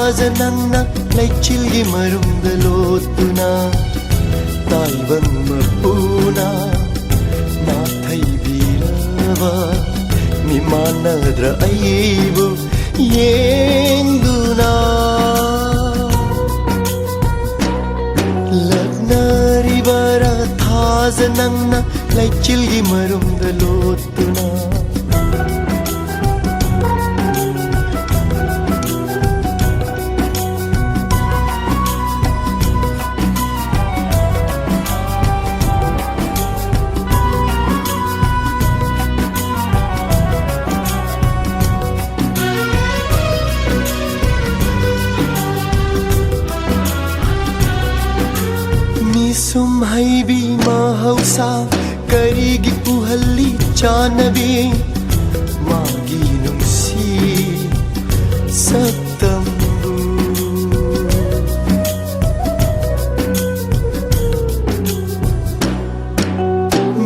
thajanangna laichilgi marumdalotuna taibang mapuna na thaibirava mimanadra aibu yenduna lagnaribara thajanangna laichilgi marumdalotuna sumhaibi mahausa karigi uhalli chanabi magi nungsi satambu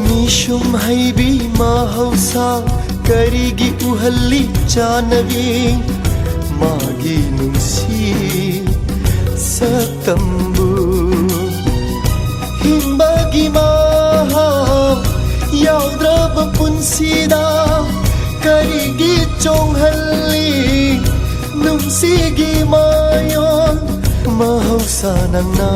ni sumhaibi mahausa karigi uhalli chanabi magi nungsi satambu himbagi maham yaudraba punsida karigi chonghalli nungsigi mayon mahausa nangna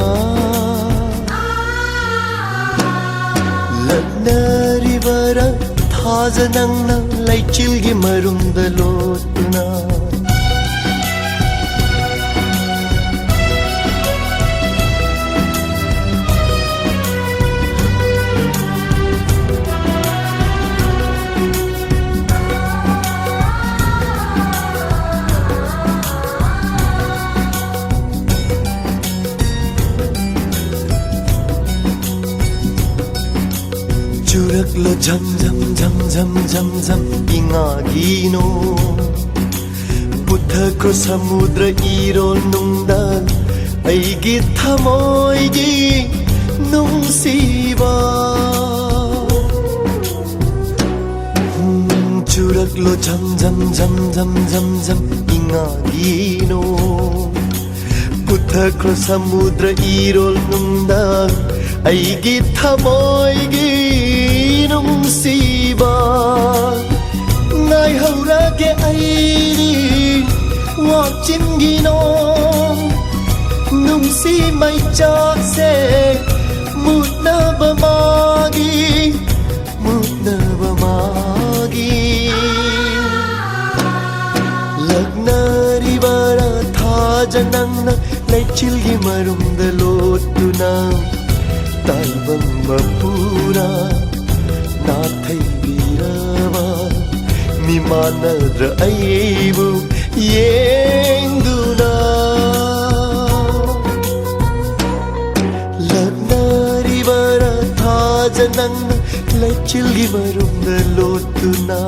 lagnaribara thajanangna laichilgi marumdalotuna Juraklo jam jam jam jam jam jam ingagino Buddhakro samudra irol nungda aigi thamoigi nungsiba Juraklo jam jam jam jam jam jam ingagino Buddhakro samudra irol nungda aigi thamoigi nungsiba ngai haurage airi wachinggino nungsi mai cha se mutna bamagi lagnaribara thajanangna laichilgi marumdalotuna taibang mapuna na thaibirava mimanadra aibu yenduna lagnaribara thajanangna laichilgi marumdalotuna